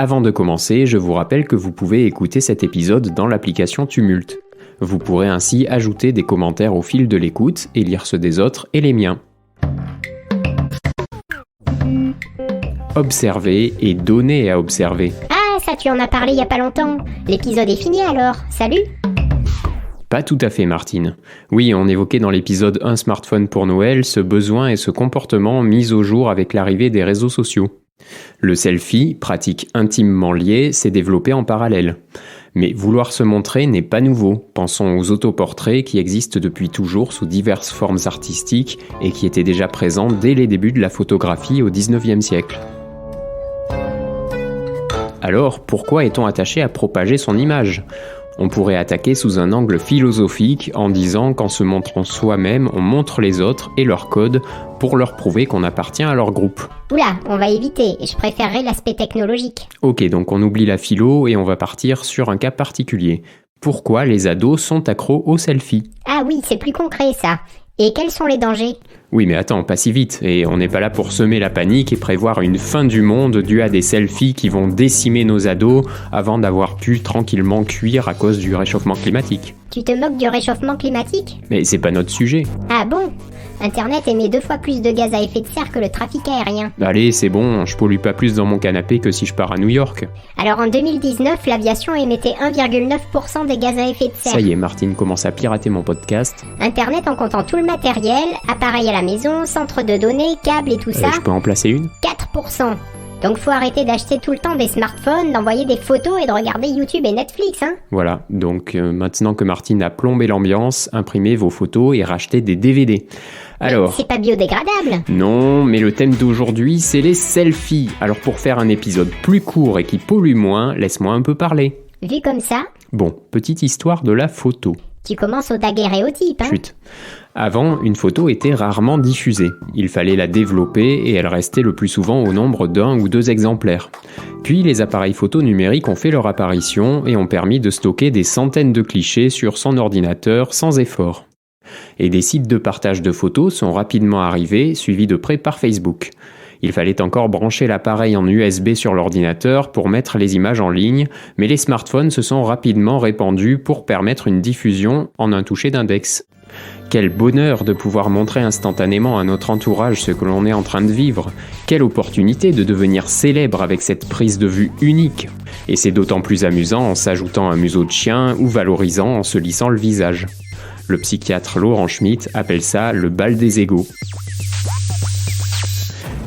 Avant de commencer, je vous rappelle que vous pouvez écouter cet épisode dans l'application Tumult. Vous pourrez ainsi ajouter des commentaires au fil de l'écoute et lire ceux des autres et les miens. Observer et donner à observer. Ah, ça tu en as parlé il y a pas longtemps. L'épisode est fini alors, salut. Pas tout à fait, Martine. Oui, on évoquait dans l'épisode Un smartphone pour Noël ce besoin et ce comportement mis au jour avec l'arrivée des réseaux sociaux. Le selfie, pratique intimement liée, s'est développé en parallèle. Mais vouloir se montrer n'est pas nouveau. Pensons aux autoportraits qui existent depuis toujours sous diverses formes artistiques et qui étaient déjà présents dès les débuts de la photographie au XIXe siècle. Alors, pourquoi est-on attaché à propager son image ? On pourrait attaquer sous un angle philosophique en disant qu'en se montrant soi-même, on montre les autres et leurs codes pour leur prouver qu'on appartient à leur groupe. Oula, on va éviter, je préférerais l'aspect technologique. Ok, donc on oublie la philo et on va partir sur un cas particulier. Pourquoi les ados sont accros aux selfies ? Ah oui, c'est plus concret ça. Et quels sont les dangers ? Oui, mais attends, pas si vite. Et on n'est pas là pour semer la panique et prévoir une fin du monde due à des selfies qui vont décimer nos ados avant d'avoir pu tranquillement cuire à cause du réchauffement climatique. Tu te moques du réchauffement climatique ? Mais c'est pas notre sujet. Ah bon ? Internet émet 2 fois plus de gaz à effet de serre que le trafic aérien. Allez, c'est bon, je pollue pas plus dans mon canapé que si je pars à New York. Alors en 2019, l'aviation émettait 1,9% des gaz à effet de serre. Ça y est, Martine commence à pirater mon podcast. Internet en comptant tout le matériel, appareil à la maison, centre de données, câbles et tout ça. Je peux en placer une ? 4%. Donc faut arrêter d'acheter tout le temps des smartphones, d'envoyer des photos et de regarder YouTube et Netflix, hein. Voilà, donc maintenant que Martine a plombé l'ambiance, imprimez vos photos et rachetez des DVD. Alors, c'est pas biodégradable. Non, mais le thème d'aujourd'hui, c'est les selfies. Alors pour faire un épisode plus court et qui pollue moins, laisse-moi un peu parler. Vu comme ça. Bon, petite histoire de la photo. Tu commences au daguerréotype, hein. Chut. Avant, une photo était rarement diffusée. Il fallait la développer et elle restait le plus souvent au nombre d'1 ou 2 exemplaires. Puis les appareils photo numériques ont fait leur apparition et ont permis de stocker des centaines de clichés sur son ordinateur sans effort. Et des sites de partage de photos sont rapidement arrivés, suivis de près par Facebook. Il fallait encore brancher l'appareil en USB sur l'ordinateur pour mettre les images en ligne, mais les smartphones se sont rapidement répandus pour permettre une diffusion en un toucher d'index. Quel bonheur de pouvoir montrer instantanément à notre entourage ce que l'on est en train de vivre. Quelle opportunité de devenir célèbre avec cette prise de vue unique. Et c'est d'autant plus amusant en s'ajoutant un museau de chien ou valorisant en se lissant le visage. Le psychiatre Laurent Schmitt appelle ça le bal des égos.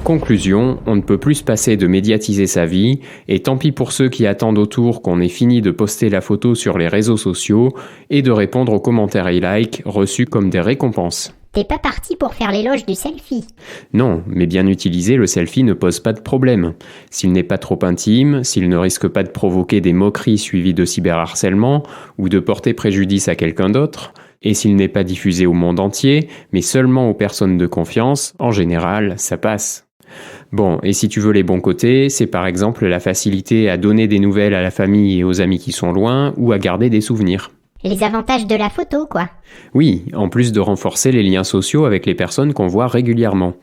Conclusion, on ne peut plus se passer de médiatiser sa vie, et tant pis pour ceux qui attendent autour qu'on ait fini de poster la photo sur les réseaux sociaux et de répondre aux commentaires et likes reçus comme des récompenses. T'es pas parti pour faire l'éloge du selfie. Non, mais bien utilisé, le selfie ne pose pas de problème. S'il n'est pas trop intime, s'il ne risque pas de provoquer des moqueries suivies de cyberharcèlement ou de porter préjudice à quelqu'un d'autre, et s'il n'est pas diffusé au monde entier, mais seulement aux personnes de confiance, en général, ça passe. Bon, et si tu veux les bons côtés, c'est par exemple la facilité à donner des nouvelles à la famille et aux amis qui sont loin, ou à garder des souvenirs. Les avantages de la photo, quoi. Oui, en plus de renforcer les liens sociaux avec les personnes qu'on voit régulièrement.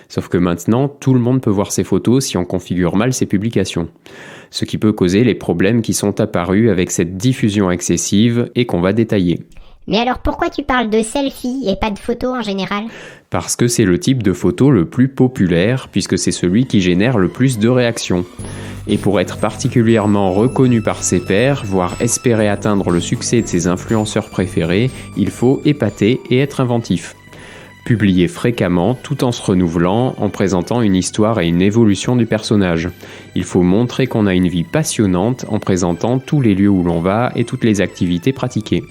Sauf que maintenant, tout le monde peut voir ses photos si on configure mal ses publications. Ce qui peut causer les problèmes qui sont apparus avec cette diffusion excessive et qu'on va détailler. Mais alors pourquoi tu parles de selfie et pas de photo en général ? Parce que c'est le type de photo le plus populaire, puisque c'est celui qui génère le plus de réactions. Et pour être particulièrement reconnu par ses pairs, voire espérer atteindre le succès de ses influenceurs préférés, il faut épater et être inventif. Publier fréquemment tout en se renouvelant, en présentant une histoire et une évolution du personnage. Il faut montrer qu'on a une vie passionnante en présentant tous les lieux où l'on va et toutes les activités pratiquées.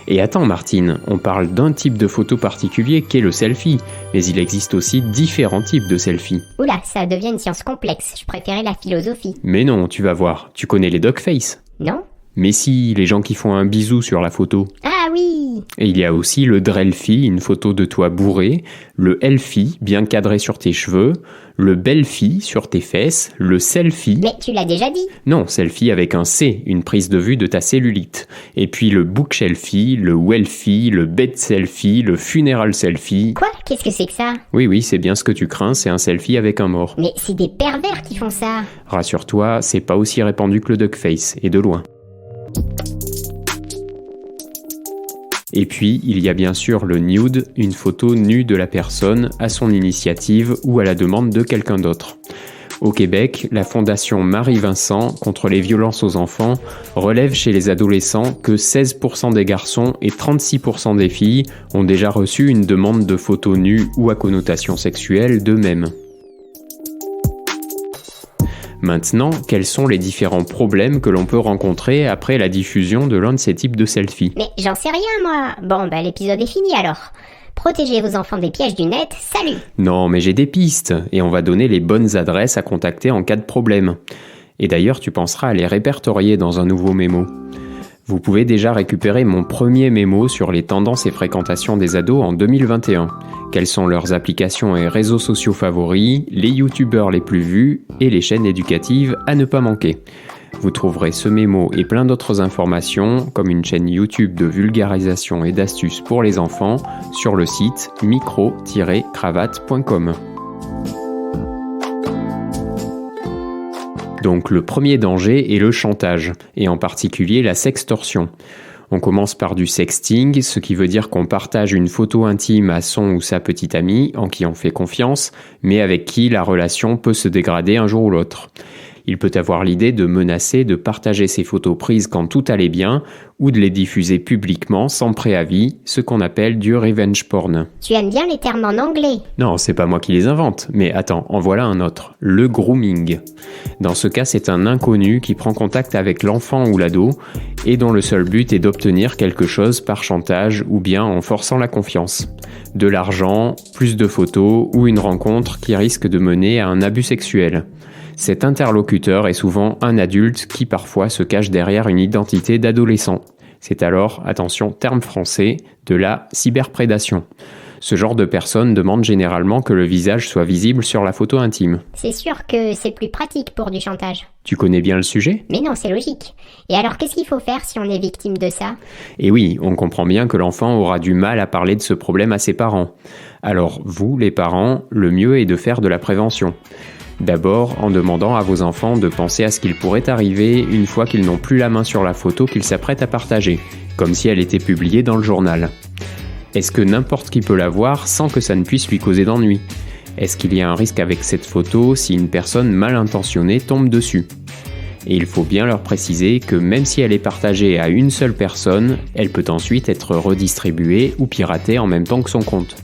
Et attends Martine, on parle d'un type de photo particulier qu'est le selfie, mais il existe aussi différents types de selfies. Oula, ça devient une science complexe, je préférais la philosophie. Mais non, tu vas voir, tu connais les dogface ? Non ? Mais si, les gens qui font un bisou sur la photo. Ah Ah oui! Et il y a aussi le drelfie, une photo de toi bourré, le elfie, bien cadré sur tes cheveux, le belfie sur tes fesses, le selfie. Mais tu l'as déjà dit! Non, selfie avec un C, une prise de vue de ta cellulite. Et puis le bookshelfie, le wellfie, le bed selfie, le funeral selfie. Quoi? Qu'est-ce que c'est que ça? Oui, c'est bien ce que tu crains, c'est un selfie avec un mort. Mais c'est des pervers qui font ça! Rassure-toi, c'est pas aussi répandu que le duckface, et de loin. Et puis, il y a bien sûr le nude, une photo nue de la personne à son initiative ou à la demande de quelqu'un d'autre. Au Québec, la fondation Marie-Vincent contre les violences aux enfants relève chez les adolescents que 16% des garçons et 36% des filles ont déjà reçu une demande de photos nues ou à connotation sexuelle d'eux-mêmes. Maintenant, quels sont les différents problèmes que l'on peut rencontrer après la diffusion de l'un de ces types de selfies? Mais j'en sais rien, moi. Bon, l'épisode est fini alors. Protégez vos enfants des pièges du net, salut! Non, mais j'ai des pistes, et on va donner les bonnes adresses à contacter en cas de problème. Et d'ailleurs, tu penseras à les répertorier dans un nouveau mémo. Vous pouvez déjà récupérer mon premier mémo sur les tendances et fréquentations des ados en 2021. Quelles sont leurs applications et réseaux sociaux favoris, les youtubeurs les plus vus et les chaînes éducatives à ne pas manquer. Vous trouverez ce mémo et plein d'autres informations, comme une chaîne YouTube de vulgarisation et d'astuces pour les enfants, sur le site micro-cravate.com. Donc le premier danger est le chantage, et en particulier la sextorsion. On commence par du sexting, ce qui veut dire qu'on partage une photo intime à son ou sa petite amie, en qui on fait confiance, mais avec qui la relation peut se dégrader un jour ou l'autre. Il peut avoir l'idée de menacer de partager ses photos prises quand tout allait bien, ou de les diffuser publiquement sans préavis, ce qu'on appelle du revenge porn. Tu aimes bien les termes en anglais? Non, c'est pas moi qui les invente, mais attends, en voilà un autre, le grooming. Dans ce cas, c'est un inconnu qui prend contact avec l'enfant ou l'ado, et dont le seul but est d'obtenir quelque chose par chantage ou bien en forçant la confiance. De l'argent, plus de photos ou une rencontre qui risque de mener à un abus sexuel. Cet interlocuteur est souvent un adulte qui parfois se cache derrière une identité d'adolescent. C'est alors, attention, terme français, de la cyberprédation. Ce genre de personne demande généralement que le visage soit visible sur la photo intime. C'est sûr que c'est plus pratique pour du chantage. Tu connais bien le sujet ? Mais non, c'est logique. Et alors, qu'est-ce qu'il faut faire si on est victime de ça ? Et oui, on comprend bien que l'enfant aura du mal à parler de ce problème à ses parents. Alors, vous, les parents, le mieux est de faire de la prévention. D'abord, en demandant à vos enfants de penser à ce qu'il pourrait arriver une fois qu'ils n'ont plus la main sur la photo qu'ils s'apprêtent à partager, comme si elle était publiée dans le journal. Est-ce que n'importe qui peut la voir sans que ça ne puisse lui causer d'ennui ? Est-ce qu'il y a un risque avec cette photo si une personne mal intentionnée tombe dessus ? Et il faut bien leur préciser que même si elle est partagée à une seule personne, elle peut ensuite être redistribuée ou piratée en même temps que son compte.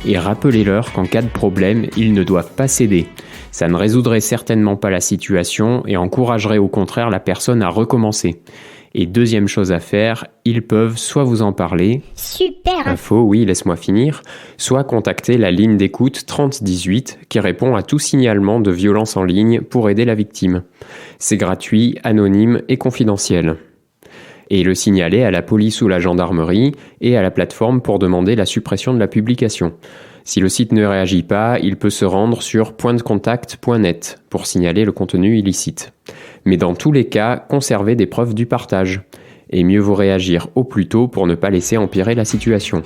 Et rappelez-leur qu'en cas de problème, ils ne doivent pas céder. Ça ne résoudrait certainement pas la situation et encouragerait au contraire la personne à recommencer. Et deuxième chose à faire, ils peuvent soit vous en parler, super info, oui, laisse-moi finir, soit contacter la ligne d'écoute 3018 qui répond à tout signalement de violence en ligne pour aider la victime. C'est gratuit, anonyme et confidentiel. Et le signaler à la police ou la gendarmerie et à la plateforme pour demander la suppression de la publication. Si le site ne réagit pas, il peut se rendre sur pointdecontact.net pour signaler le contenu illicite. Mais dans tous les cas, conservez des preuves du partage. Et mieux vaut réagir au plus tôt pour ne pas laisser empirer la situation.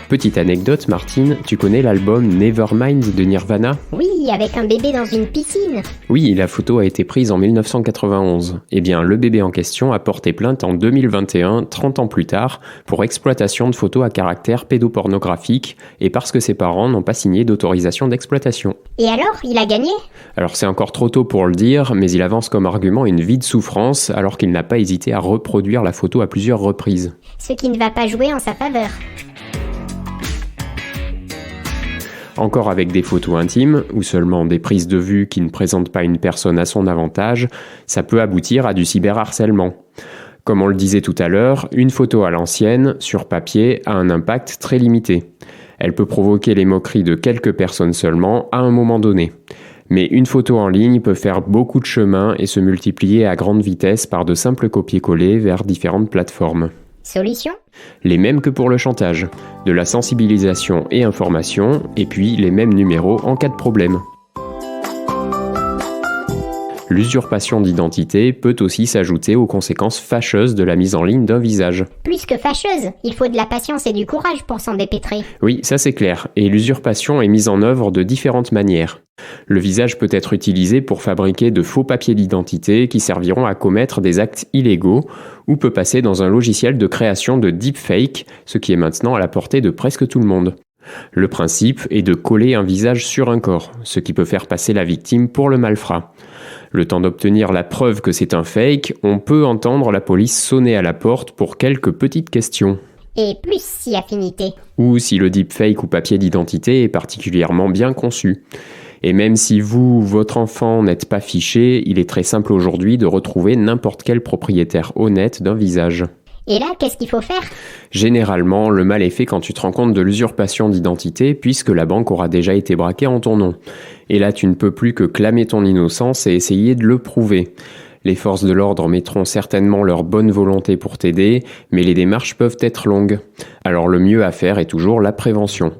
Petite anecdote, Martine, tu connais l'album Nevermind de Nirvana ? Oui, avec un bébé dans une piscine. Oui, la photo a été prise en 1991. Eh bien, le bébé en question a porté plainte en 2021, 30 ans plus tard, pour exploitation de photos à caractère pédopornographique et parce que ses parents n'ont pas signé d'autorisation d'exploitation. Et alors, il a gagné ? Alors c'est encore trop tôt pour le dire, mais il avance comme argument une vie de souffrance alors qu'il n'a pas hésité à reproduire la photo à plusieurs reprises. Ce qui ne va pas jouer en sa faveur. Encore avec des photos intimes, ou seulement des prises de vue qui ne présentent pas une personne à son avantage, ça peut aboutir à du cyberharcèlement. Comme on le disait tout à l'heure, une photo à l'ancienne, sur papier, a un impact très limité. Elle peut provoquer les moqueries de quelques personnes seulement à un moment donné. Mais une photo en ligne peut faire beaucoup de chemin et se multiplier à grande vitesse par de simples copier-coller vers différentes plateformes. Solution ? Les mêmes que pour le chantage, de la sensibilisation et information, et puis les mêmes numéros en cas de problème. L'usurpation d'identité peut aussi s'ajouter aux conséquences fâcheuses de la mise en ligne d'un visage. Plus que fâcheuse, il faut de la patience et du courage pour s'en dépêtrer. Oui, ça c'est clair, et l'usurpation est mise en œuvre de différentes manières. Le visage peut être utilisé pour fabriquer de faux papiers d'identité qui serviront à commettre des actes illégaux, ou peut passer dans un logiciel de création de deepfake, ce qui est maintenant à la portée de presque tout le monde. Le principe est de coller un visage sur un corps, ce qui peut faire passer la victime pour le malfrat. Le temps d'obtenir la preuve que c'est un fake, on peut entendre la police sonner à la porte pour quelques petites questions. Et plus si affinité. Ou si le deepfake ou papier d'identité est particulièrement bien conçu. Et même si vous, votre enfant, n'êtes pas fiché, il est très simple aujourd'hui de retrouver n'importe quel propriétaire honnête d'un visage. Et là, qu'est-ce qu'il faut faire ? Généralement, le mal est fait quand tu te rends compte de l'usurpation d'identité puisque la banque aura déjà été braquée en ton nom. Et là, tu ne peux plus que clamer ton innocence et essayer de le prouver. Les forces de l'ordre mettront certainement leur bonne volonté pour t'aider, mais les démarches peuvent être longues. Alors le mieux à faire est toujours la prévention.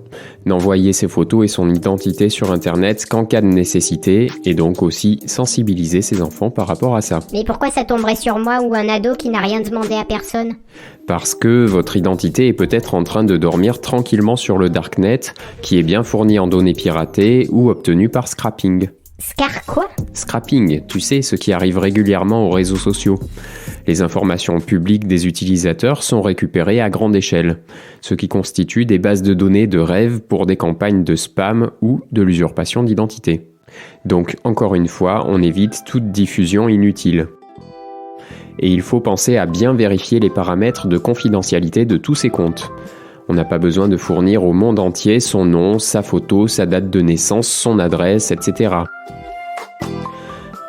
N'envoyer ses photos et son identité sur Internet qu'en cas de nécessité, et donc aussi sensibiliser ses enfants par rapport à ça. Mais pourquoi ça tomberait sur moi ou un ado qui n'a rien demandé à personne ? Parce que votre identité est peut-être en train de dormir tranquillement sur le darknet, qui est bien fourni en données piratées ou obtenues par scrapping. Quoi ? Scrapping, tu sais, ce qui arrive régulièrement aux réseaux sociaux. Les informations publiques des utilisateurs sont récupérées à grande échelle, ce qui constitue des bases de données de rêve pour des campagnes de spam ou de l'usurpation d'identité. Donc, encore une fois, on évite toute diffusion inutile. Et il faut penser à bien vérifier les paramètres de confidentialité de tous ces comptes. On n'a pas besoin de fournir au monde entier son nom, sa photo, sa date de naissance, son adresse, etc.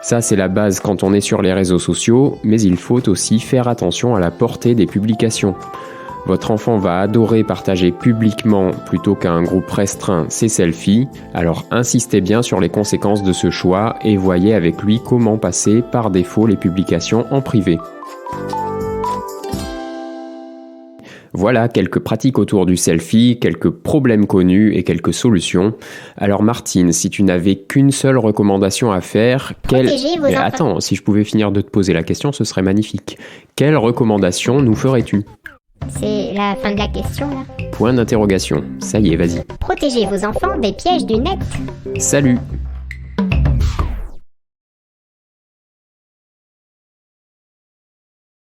Ça, c'est la base quand on est sur les réseaux sociaux, mais il faut aussi faire attention à la portée des publications. Votre enfant va adorer partager publiquement plutôt qu'à un groupe restreint ses selfies, alors insistez bien sur les conséquences de ce choix et voyez avec lui comment passer par défaut les publications en privé. Voilà quelques pratiques autour du selfie, quelques problèmes connus et quelques solutions. Alors Martine, si tu n'avais qu'une seule recommandation à faire, Protégez vos enfants. Attends, si je pouvais finir de te poser la question, ce serait magnifique. Quelle recommandation nous ferais-tu ? C'est la fin de la question, là. Point d'interrogation. Ça y est, vas-y. Protégez vos enfants des pièges du net. Salut !